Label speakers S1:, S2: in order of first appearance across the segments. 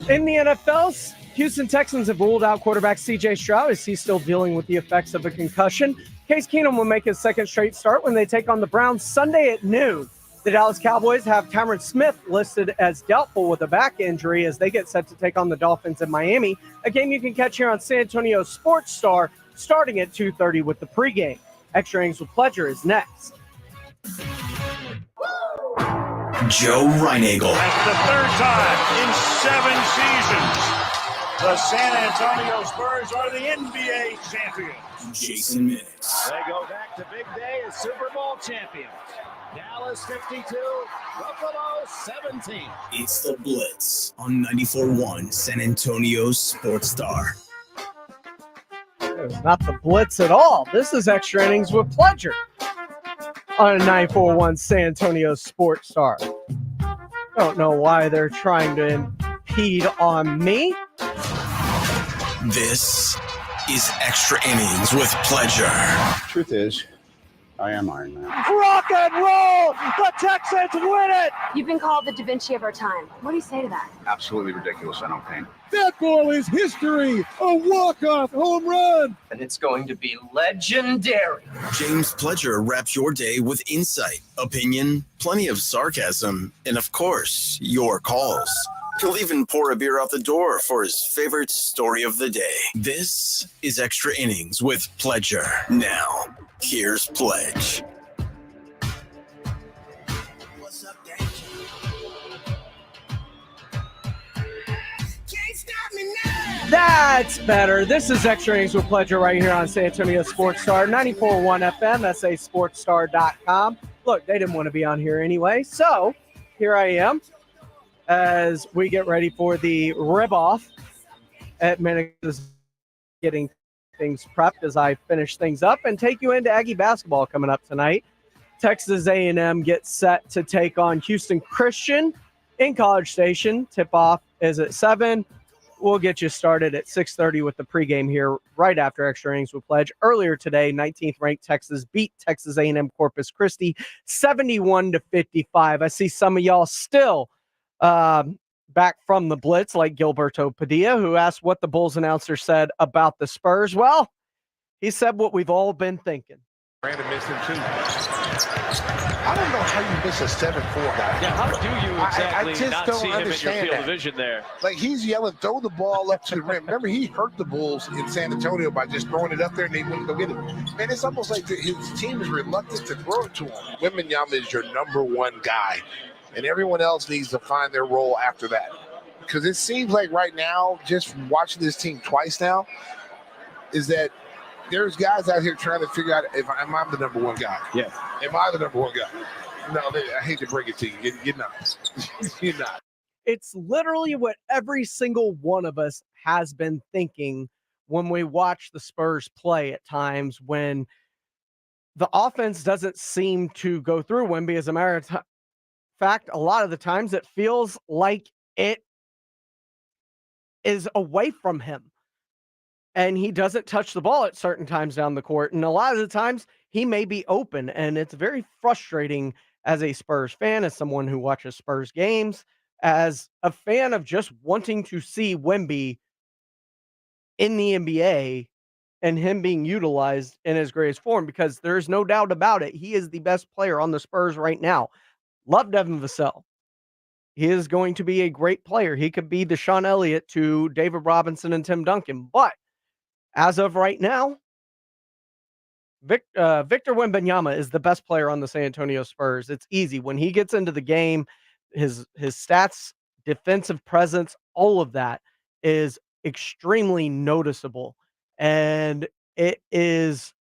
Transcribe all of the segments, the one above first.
S1: In the NFL, Houston Texans have ruled out quarterback C.J. Stroud as he's still dealing with the effects of a concussion. Case Keenum will make his second straight start when they take on the Browns Sunday at noon. The Dallas Cowboys have Cameron Smith listed as doubtful with a back injury as they get set to take on the Dolphins in Miami, a game you can catch here on San Antonio Sports Star starting at 2:30 with the pregame. Extra Innings with Pleasure is next.
S2: Joe Reinagel.
S3: That's the third time in 7 seasons the San Antonio Spurs are the NBA champions.
S2: Jason Minix.
S3: They go back to big day as Super Bowl champions. Dallas 52, Buffalo 17.
S2: It's the Blitz on 94.1 San Antonio Sports Star.
S1: It's not the Blitz at all. This is Extra Innings with Pleasure on 94.1 San Antonio Sports Star. Don't know why they're trying to impede on me.
S2: This is Extra Innings with Pleasure.
S4: Truth is, I am Iron Man.
S1: Rock and roll! The Texans win it!
S5: You've been called the Da Vinci of our time. What do you say to that?
S4: Absolutely ridiculous. I don't paint.
S6: That ball is history. A walk-off home run.
S7: And it's going to be legendary.
S2: James Pleasure wraps your day with insight, opinion, plenty of sarcasm, and of course, your calls. He'll even pour a beer out the door for his favorite story of the day. This is Extra Innings with Pleasure. Now, here's Pledge. What's up, Dad?
S1: Can't stop me now. That's better. This is Extra Innings with Pleasure right here on San Antonio Sports Star, 94.1 FM, sasportstar.com. Look, they didn't want to be on here anyway, so here I am as we get ready for the rib-off at Minix is getting things prepped as I finish things up and take you into Aggie basketball coming up tonight. Texas A&M gets set to take on Houston Christian in College Station. Tip-off is at 7. We'll get you started at 6:30 with the pregame here right after Extra Innings with Pledge. Earlier today, 19th-ranked Texas beat Texas A&M Corpus Christi 71-55. I see some of y'all still back from the Blitz, like Gilberto Padilla, who asked what the Bulls announcer said about the Spurs. Well, he said what we've all been thinking.
S8: Brandon missed him too. I don't know how you miss a 7-4 guy.
S9: Yeah, how do you exactly
S8: I just
S9: not
S8: don't
S9: see him in your
S8: understand
S9: field
S8: that.
S9: of vision there?
S8: Like, he's yelling, throw the ball up to the rim. Remember, he hurt the Bulls in San Antonio by just throwing it up there and they wouldn't go get it. Man, it's almost like his team is reluctant to throw it to him. Wembanyama is your number one guy, and everyone else needs to find their role after that. Because it seems like right now, just watching this team twice now, is that there's guys out here trying to figure out if am I the number one guy?
S4: Yeah.
S8: Am I the number one guy? No, I hate to break it to you. You're not. You're not.
S1: It's literally what every single one of us has been thinking when we watch the Spurs play at times when the offense doesn't seem to go through Wemby. As a matter of fact, a lot of the times it feels like it is away from him. And he doesn't touch the ball at certain times down the court. And a lot of the times he may be open. And it's very frustrating as a Spurs fan, as someone who watches Spurs games, as a fan of just wanting to see Wemby in the NBA and him being utilized in his greatest form, because there's no doubt about it. He is the best player on the Spurs right now. Love Devin Vassell. He is going to be a great player. He could be the Sean Elliott to David Robinson and Tim Duncan. But as of right now, Victor Wembanyama is the best player on the San Antonio Spurs. It's easy. When he gets into the game, his stats, defensive presence, all of that is extremely noticeable. And it is,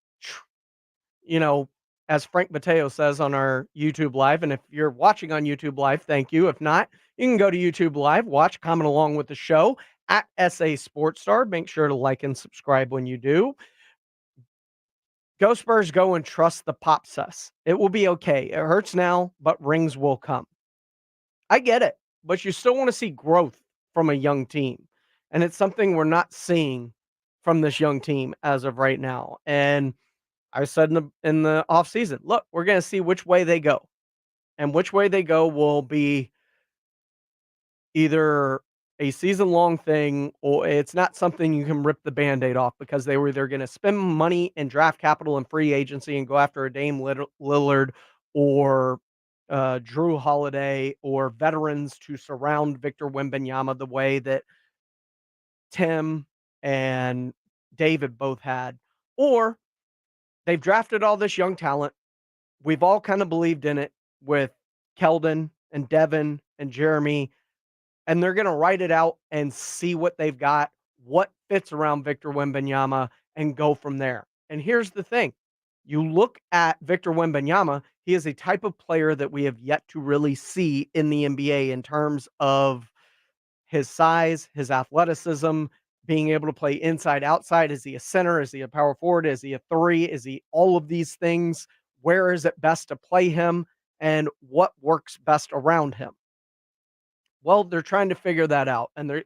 S1: as Frank Mateo says on our YouTube Live, and if you're watching on YouTube Live, thank you. If not, you can go to YouTube Live, watch, comment along with the show at SA Sports Star. Make sure to like and subscribe when you do. Go Spurs, go, and trust the pop sus. It will be okay. It hurts now, but rings will come. I get it, but you still want to see growth from a young team. And it's something we're not seeing from this young team as of right now. And I said in the offseason, look, we're going to see which way they go. And which way they go will be either a season-long thing, or it's not something you can rip the Band-Aid off, because they were either gonna spend money and draft capital and free agency and go after a Dame Lillard or, Drew Holiday, or veterans to surround Victor Wembanyama the way that Tim and David both had, or they've drafted all this young talent. We've all kind of believed in it with Keldon and Devin and Jeremy, and they're going to write it out and see what they've got, what fits around Victor Wembanyama, and go from there. And here's the thing. You look at Victor Wembanyama, he is a type of player that we have yet to really see in the NBA in terms of his size, his athleticism, being able to play inside, outside. Is he a center? Is he a power forward? Is he a three? Is he all of these things? Where is it best to play him? And what works best around him? Well, they're trying to figure that out. And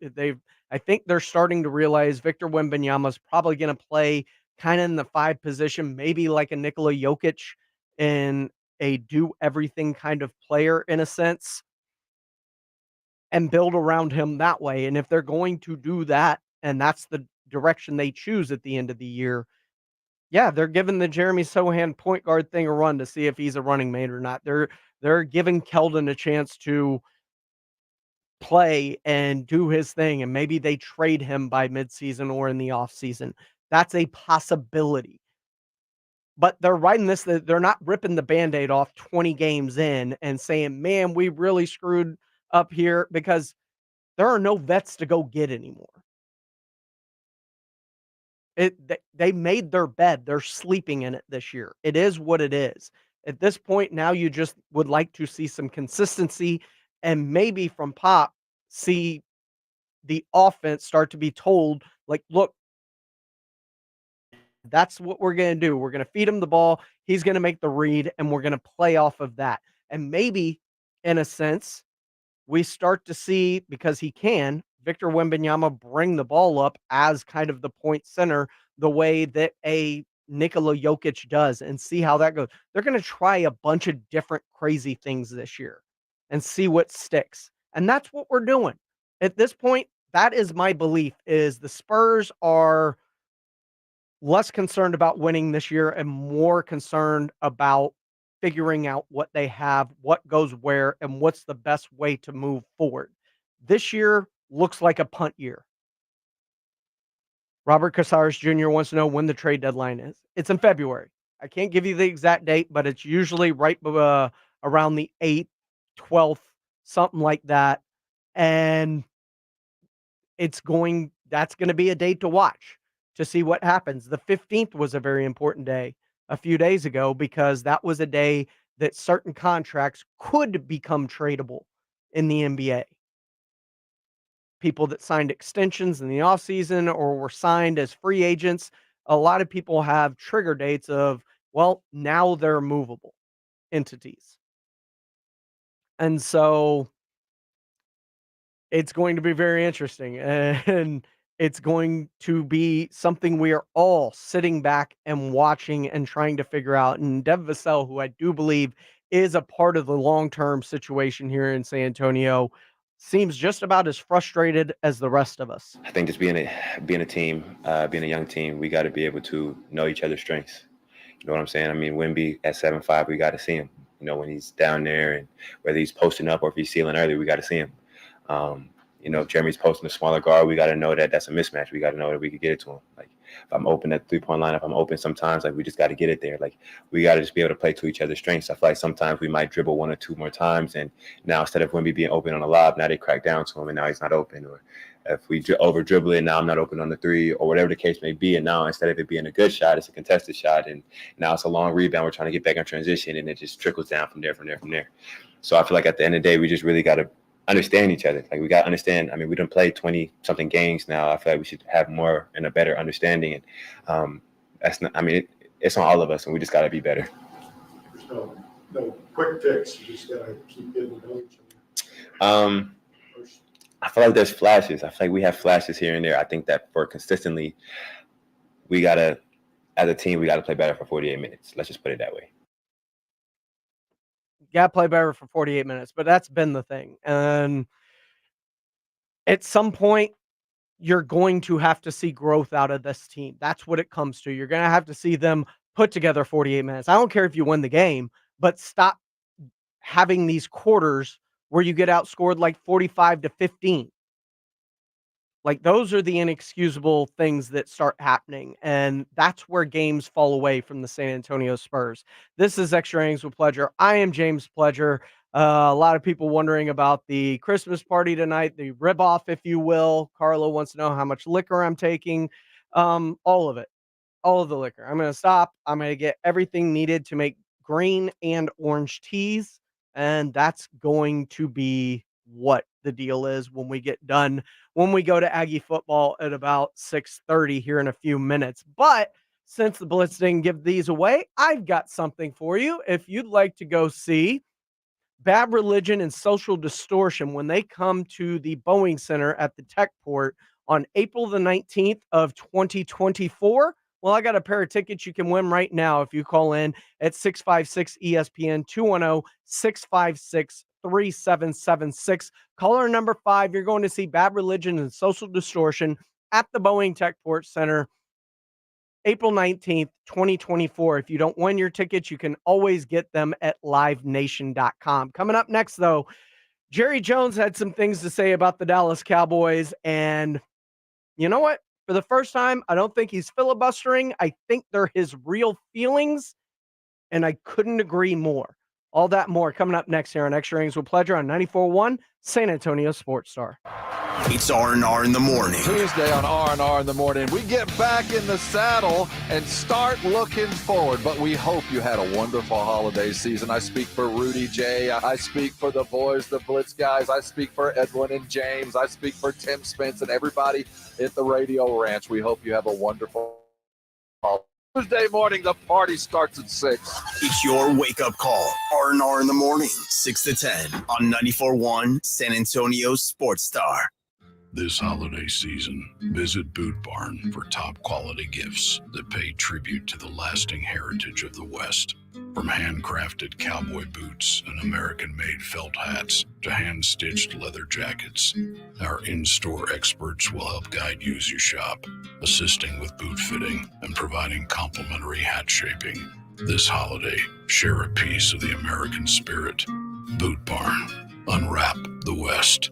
S1: I think they're starting to realize Victor Wembanyama is probably going to play kind of in the 5 position, maybe like a Nikola Jokic, in a do everything kind of player in a sense, and build around him that way. And if they're going to do that, and that's the direction they choose at the end of the year, yeah, they're giving the Jeremy Sohan point guard thing a run to see if he's a running mate or not. They're giving Keldon a chance to play and do his thing, and maybe they trade him by midseason or in the offseason. That's a possibility. But they're writing this, that they're not ripping the Band-Aid off 20 games in and saying, man, we really screwed up here, because there are no vets to go get anymore. They made their bed. They're sleeping in it this year. It is what it is. At this point, now you just would like to see some consistency, and maybe from Pop, see the offense start to be told, like, look, that's what we're going to do. We're going to feed him the ball. He's going to make the read, and we're going to play off of that. And maybe, in a sense, we start to see, because he can, Victor Wembanyama bring the ball up as kind of the point center, the way that a Nikola Jokic does, and see how that goes. They're going to try a bunch of different crazy things this year and see what sticks. And that's what we're doing. At this point, that is my belief, is the Spurs are less concerned about winning this year and more concerned about figuring out what they have, what goes where, and what's the best way to move forward. This year looks like a punt year. Robert Casares Jr. wants to know when the trade deadline is. It's in February. I can't give you the exact date, but it's usually right around the 8th, 12th, something like that. And that's going to be a date to watch to see what happens. The 15th was a very important day a few days ago, because that was a day that certain contracts could become tradable in the NBA. People that signed extensions in the offseason or were signed as free agents, a lot of people have trigger dates of, well, now they're movable entities. And so it's going to be very interesting, and it's going to be something we are all sitting back and watching and trying to figure out. And Dev Vassell, who I do believe is a part of the long-term situation here in San Antonio, seems just about as frustrated as the rest of us.
S9: I think just being a team, being a young team, we got to be able to know each other's strengths. You know what I'm saying? I mean, Wemby at 7'5", we got to see him. You know, when he's down there, and whether he's posting up or if he's sealing early, we got to see him. You know, if Jeremy's posting a smaller guard, we got to know that that's a mismatch. We got to know that we could get it to him. Like, if I'm open at the 3-point line, if I'm open sometimes, like, we just got to get it there. Like, we got to just be able to play to each other's strengths. I feel like sometimes we might dribble 1 or 2 more times, and now instead of Wemby being open on a lob, now they crack down to him, and now he's not open. Or if we over dribble it, now I'm not open on the 3, or whatever the case may be, and now instead of it being a good shot, it's a contested shot, and now it's a long rebound. We're trying to get back in transition, and it just trickles down from there. So I feel like at the end of the day, we just really got to understand each other. Like, we got to understand. I mean, we done played 20-something games now. I feel like we should have more and a better understanding. And that's not. I mean, it's on all of us, and we just got to be better.
S6: There's no quick fix. You just got to keep getting to know each other.
S9: I feel like there's flashes. I feel like we have flashes here and there. I think that for consistently, we got to, as a team, we got to play better for 48 minutes. Let's just put it that way.
S1: Got to play better for 48 minutes, but that's been the thing. And At some point, you're going to have to see growth out of this team. That's what it comes to. You're going to have to see them put together 48 minutes. I don't care if you win the game, but stop having these quarters where you get outscored like 45-15. Like, those are the inexcusable things that start happening, and that's where games fall away from the San Antonio Spurs. This is Extra Innings with Pledger. I am James Pledger. A lot of people wondering about the Christmas party tonight, the rib-off, if you will. Carlo wants to know how much liquor I'm taking. All of it. All of the liquor. I'm going to stop. I'm going to get everything needed to make green and orange teas, and that's going to be what the deal is when we get done, when we go to Aggie football at about 6:30 here in a few minutes. But since the Blitz didn't give these away, I've got something for you. If you'd like to go see Bad Religion and Social Distortion when they come to the Boeing Center at the Tech Port on April the 19th of 2024, well, I got a pair of tickets you can win right now if you call in at 656-ESPN 210-656-3776. Caller number 5, you're going to see Bad Religion and Social Distortion at the Boeing Tech Port Center April 19th, 2024. If you don't win your tickets, you can always get them at livenation.com. Coming up next, though, Jerry Jones had some things to say about the Dallas Cowboys, and you know what? For the first time, I don't think he's filibustering. I think they're his real feelings, and I couldn't agree more. All that more coming up next here on Extra Innings with Pledger on 94.1 San Antonio Sports Star.
S2: It's R&R in the morning.
S10: Tuesday on R&R in the morning, we get back in the saddle and start looking forward. But we hope you had a wonderful holiday season. I speak for Rudy J. I speak for the boys, the Blitz guys. I speak for Edwin and James. I speak for Tim Spence and everybody at the Radio Ranch. We hope you have a wonderful holiday. Tuesday morning, the party starts at 6.
S2: It's your wake-up call. R&R in the morning, 6 to 10 on 94.1 San Antonio Sports Star.
S11: This holiday season, visit Boot Barn for top quality gifts that pay tribute to the lasting heritage of the West. From handcrafted cowboy boots and American-made felt hats to hand-stitched leather jackets, our in-store experts will help guide you as you shop, assisting with boot fitting and providing complimentary hat shaping. This holiday, share a piece of the American spirit. Boot Barn. Unwrap the West.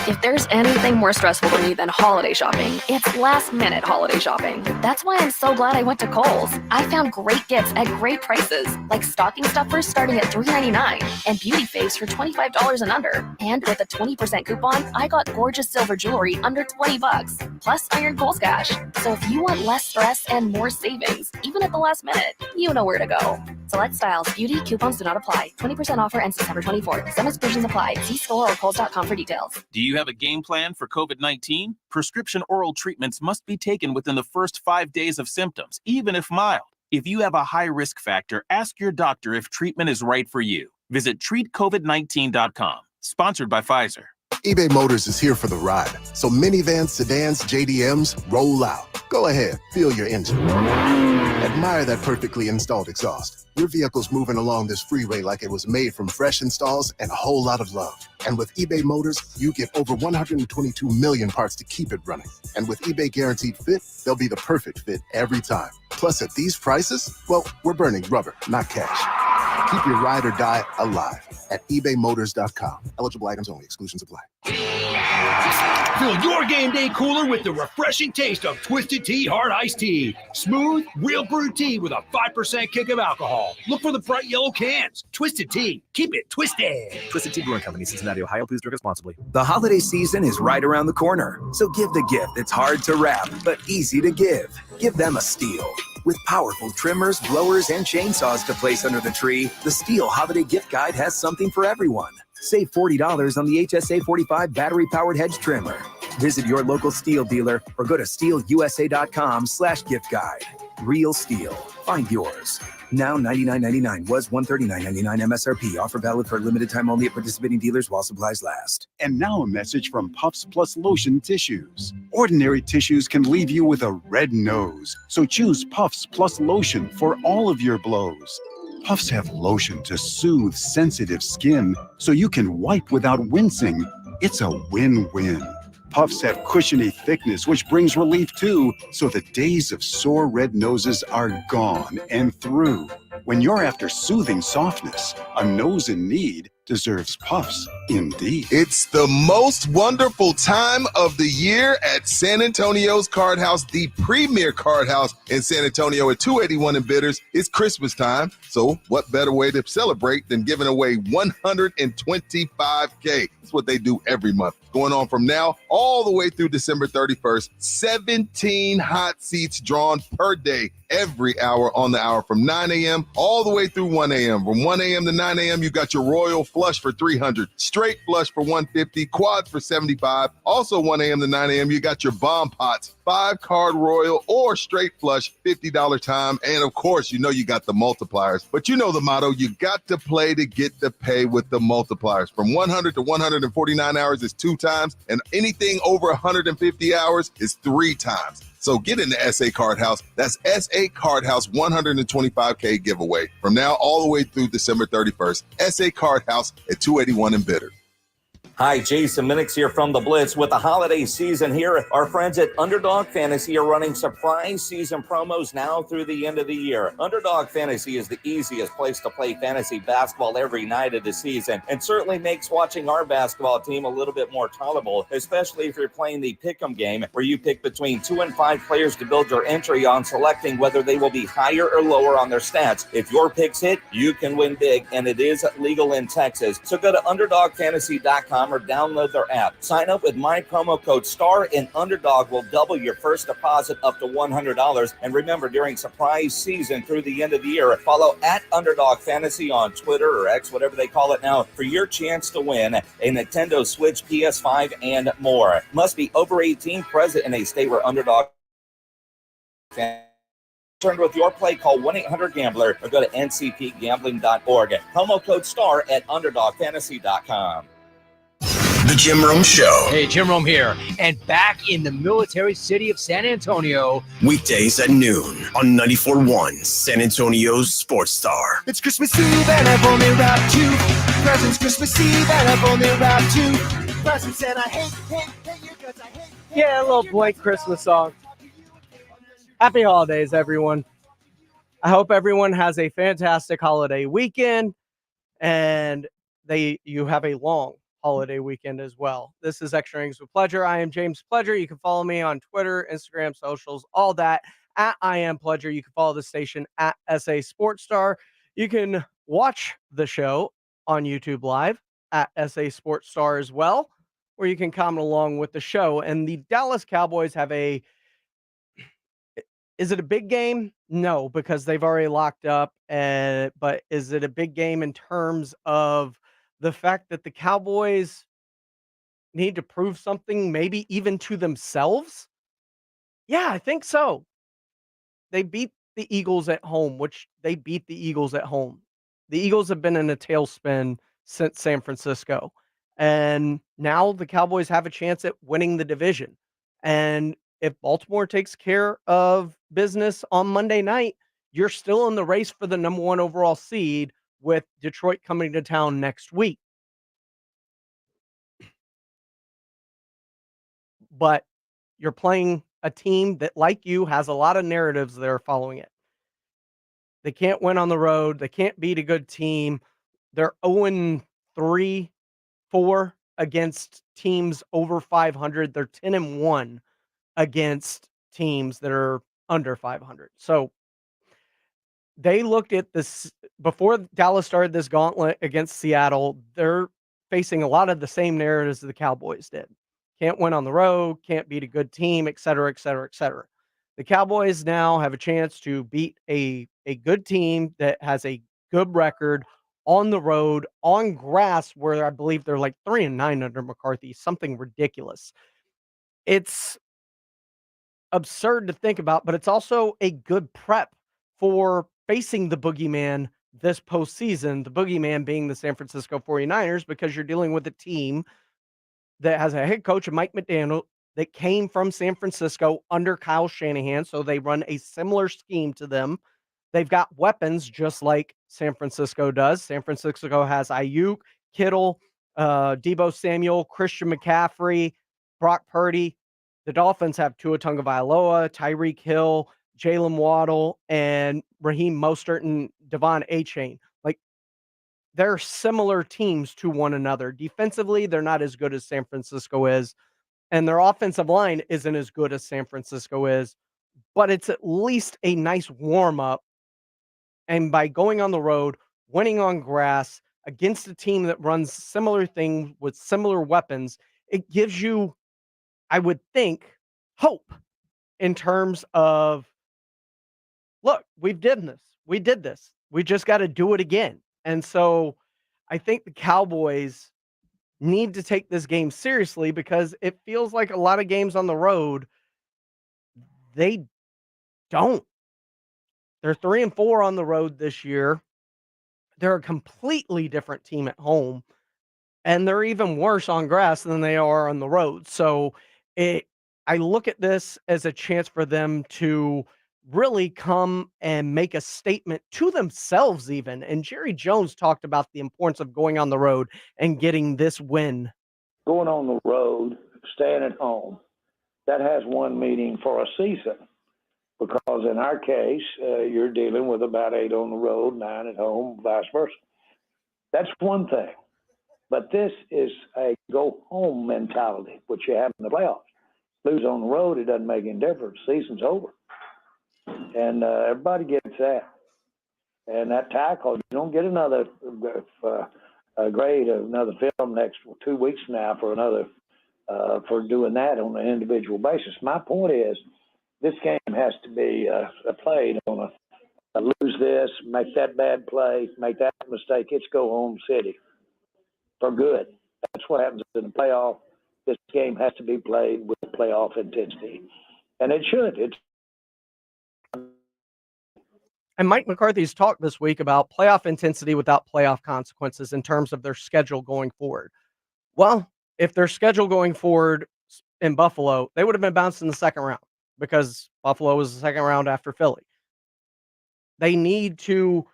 S12: If there's anything more stressful to me than holiday shopping, it's last-minute holiday shopping. That's why I'm so glad I went to Kohl's. I found great gifts at great prices, like stocking stuffers starting at $3.99 and beauty faves for $25 and under. And with a 20% coupon, I got gorgeous silver jewelry under $20, plus earned Kohl's cash. So if you want less stress and more savings, even at the last minute, you know where to go. Select styles, beauty, coupons do not apply. 20% offer ends September 24th. Some exclusions apply. See store or Kohl's.com for details.
S13: Do you have a game plan for COVID-19? Prescription oral treatments must be taken within the first 5 days of symptoms, even if mild. If you have a high risk factor, ask your doctor if treatment is right for you. Visit treatcovid19.com. Sponsored by Pfizer.
S14: eBay Motors is here for the ride. So minivans, sedans, JDMs, roll out. Go ahead, feel your engine. Admire that perfectly installed exhaust. Your vehicle's moving along this freeway like it was made from fresh installs and a whole lot of love. And with eBay Motors, you get over 122 million parts to keep it running. And with eBay Guaranteed Fit, they'll be the perfect fit every time. Plus, at these prices, well, we're burning rubber, not cash. Keep your ride or die alive at ebaymotors.com. Eligible items only. Exclusions apply.
S15: Fill your game day cooler with the refreshing taste of Twisted Tea Hard Iced Tea. Smooth, real brewed tea with a 5% kick of alcohol. Look for the bright yellow cans. Twisted Tea. Keep it twisted.
S16: Twisted Tea Brewing Company, Cincinnati, Ohio. Please drink responsibly. The holiday season is right around the corner. So give the gift that's hard to wrap, but easy to give. Give them a Stihl. With powerful trimmers, blowers, and chainsaws to place under the tree, the Stihl Holiday Gift Guide has something for everyone. Save $40 on the HSA 45 battery-powered hedge trimmer. Visit your local Stihl dealer or go to stihlusa.com/gift guide. Real Stihl. Find yours. Now $99.99 was $139.99 MSRP. Offer valid for a limited time only at participating dealers while supplies last.
S17: And now a message from Puffs Plus Lotion Tissues. Ordinary tissues can leave you with a red nose. So choose Puffs Plus Lotion for all of your blows. Puffs have lotion to soothe sensitive skin so you can wipe without wincing. It's a win-win. Puffs have cushiony thickness, which brings relief too, so the days of sore red noses are gone and through. When you're after soothing softness, a nose in need deserves Puffs indeed.
S18: It's the most wonderful time of the year at San Antonio's Card House, the premier card house in San Antonio at 281 and Bitters. It's Christmas time, so what better way to celebrate than giving away $125K? That's what they do every month. Going on from now all the way through December 31st, 17 hot seats drawn per day, every hour on the hour from 9 a.m. all the way through 1 a.m. From 1 a.m. to 9 a.m., you got your Royal Flush for $300, straight flush for $150, quads for $75. Also 1 a.m. to 9 a.m., you got your bomb pots, 5-card Royal or straight flush, $50 time. And of course, you know you got the multipliers. But you know the motto, you got to play to get the pay with the multipliers. From 100 to 149 hours is 2 times, and anything over 150 hours is 3 times. So get in the SA Card House. That's SA Card House 125K giveaway from now all the way through December 31st. SA Card House at 281 and Bitter.
S19: Hi, Jason Minix here from The Blitz. With the holiday season here, our friends at Underdog Fantasy are running surprise season promos now through the end of the year. Underdog Fantasy is the easiest place to play fantasy basketball every night of the season, and certainly makes watching our basketball team a little bit more tolerable, especially if you're playing the pick'em game, where you pick between 2 and 5 players to build your entry on, selecting whether they will be higher or lower on their stats. If your picks hit, you can win big, and it is legal in Texas. So go to UnderdogFantasy.com or download their app. Sign up with my promo code STAR, and Underdog will double your first deposit up to $100. And remember, during surprise season through the end of the year, follow at Underdog Fantasy on Twitter or X, whatever they call it now, for your chance to win a Nintendo Switch, PS5, and more. Must be over 18, present in a state where Underdog concerned with your play, call 1-800-GAMBLER or go to ncpgambling.org. Promo code STAR at UnderdogFantasy.com.
S2: The Jim Rome Show.
S15: Hey, Jim Rome here, and back in the military city of San Antonio.
S2: Weekdays at noon on 94.1 San Antonio's Sports Star.
S20: It's Christmas Eve and I've only wrapped 2 presents. Christmas Eve and I've only wrapped 2 presents, and I hate you because I hate.
S1: Yeah, a little blank Christmas song. Happy holidays, everyone. I hope everyone has a fantastic holiday weekend, and you have a long holiday weekend as well. This is Extra Innings with Pledger. I am James Pledger. You can follow me on Twitter, Instagram, socials, all that at I am Pledger. You can follow the station at SA Sports Star. You can watch the show on YouTube Live at SA Sports Star as well, where you can comment along with the show. And the Dallas Cowboys have is it a big game? No, because they've already locked up. But is it a big game in terms of the fact that the Cowboys need to prove something, maybe even to themselves? Yeah, I think so. They beat the Eagles at home, The Eagles have been in a tailspin since San Francisco. And now the Cowboys have a chance at winning the division. And if Baltimore takes care of business on Monday night, you're still in the race for the number 1 overall seed, with Detroit coming to town next week. But you're playing a team that, like you, has a lot of narratives that are following it. They can't win on the road. They can't beat a good team. They're 0-3, 4 against teams over 500. They're 10-1 against teams that are under 500. So they looked at this before Dallas started this gauntlet against Seattle. They're facing a lot of the same narratives that the Cowboys did. Can't win on the road, can't beat a good team, et cetera, et cetera, et cetera. The Cowboys now have a chance to beat a good team that has a good record on the road, on grass, where I believe they're like 3-9 under McCarthy, something ridiculous. It's absurd to think about, but it's also a good prep for facing the boogeyman this postseason, the boogeyman being the San Francisco 49ers, because you're dealing with a team that has a head coach, Mike McDaniel, that came from San Francisco under Kyle Shanahan, so they run a similar scheme to them. They've got weapons just like San Francisco does. San Francisco has Ayuk, Kittle, Deebo Samuel, Christian McCaffrey, Brock Purdy. The Dolphins have Tua Tagovailoa, Tyreek Hill, Jalen Waddle, and Raheem Mostert and Devon Achane. Like, they're similar teams to one another. Defensively, they're not as good as San Francisco is, and their offensive line isn't as good as San Francisco is, but it's at least a nice warm-up. And by going on the road, winning on grass against a team that runs similar things with similar weapons, it gives you, I would think, hope in terms of, look, we did this. We just got to do it again. And so I think the Cowboys need to take this game seriously, because it feels like a lot of games on the road, they don't. They're 3-4 on the road this year. They're a completely different team at home, and they're even worse on grass than they are on the road. So I look at this as a chance for them to really come and make a statement to themselves even. And Jerry Jones talked about the importance of going on the road and getting this win.
S21: Going on the road, staying at home, that has one meaning for a season. Because in our case, you're dealing with about 8 on the road, 9 at home, vice versa. That's one thing. But this is a go-home mentality, which you have in the playoffs. Lose on the road, it doesn't make any difference. Season's over. And everybody gets that. And that tackle, you don't get another grade, another film next 2 weeks from now for doing that on an individual basis. My point is, this game has to be played on a lose this, make that bad play, make that mistake. It's go home city for good. That's what happens in the playoff. This game has to be played with playoff intensity, and it should.
S1: And Mike McCarthy's talked this week about playoff intensity without playoff consequences in terms of their schedule going forward. Well, if their schedule going forward in Buffalo, they would have been bounced in the second round, because Buffalo was the second round after Philly. They need to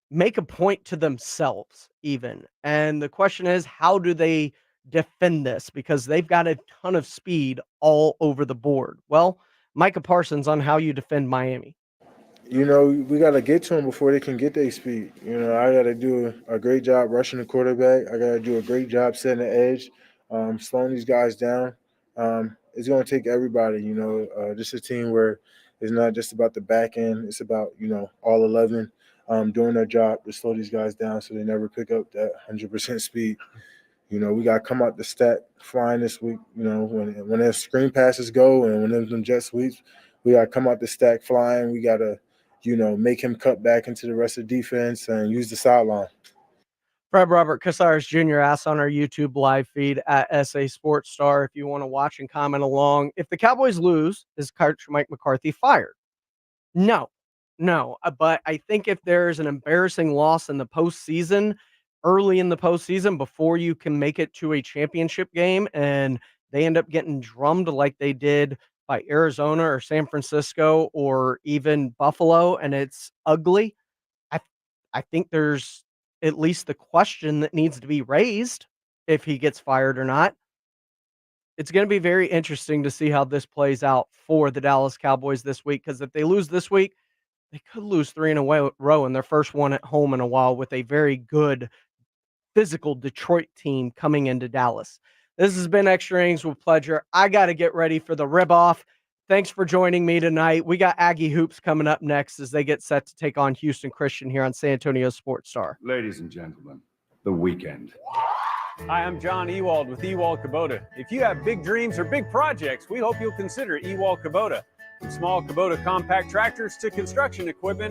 S1: make a point to themselves even. And the question is, how do they defend this? Because they've got a ton of speed all over the board. Well, Micah Parsons on how you defend Miami.
S22: You know, we got to get to them before they can get their speed. You know, I got to do a great job rushing the quarterback. I got to do a great job setting the edge, slowing these guys down. It's going to take everybody, you know, just a team where it's not just about the back end. It's about, you know, all 11 doing their job to slow these guys down so they never pick up that 100% speed. You know, we got to come out the stack flying this week. You know, when their screen passes go and when them jet sweeps, we got to come out the stack flying. We got to, you know, make him cut back into the rest of the defense and use the sideline.
S1: Fred Robert Casares Jr. asks on our YouTube live feed at SA Sports Star if you want to watch and comment along. If the Cowboys lose, is Coach Mike McCarthy fired? No. But I think if there's an embarrassing loss in the postseason, early in the postseason, before you can make it to a championship game, and they end up getting drummed like they did by Arizona or San Francisco or even Buffalo, and it's ugly, I think there's at least the question that needs to be raised if he gets fired or not. It's going to be very interesting to see how this plays out for the Dallas Cowboys this week, because if they lose this week, they could lose 3 in a row in their first one at home in a while with a very good physical Detroit team coming into Dallas. This has been Extra Innings with Pleasure. I got to get ready for the rib-off. Thanks for joining me tonight. We got Aggie Hoops coming up next as they get set to take on Houston Christian here on San Antonio Sports Star.
S4: Ladies and gentlemen, the weekend.
S23: Hi, I'm John Ewald with Ewald Kubota. If you have big dreams or big projects, we hope you'll consider Ewald Kubota. From small Kubota compact tractors to construction equipment,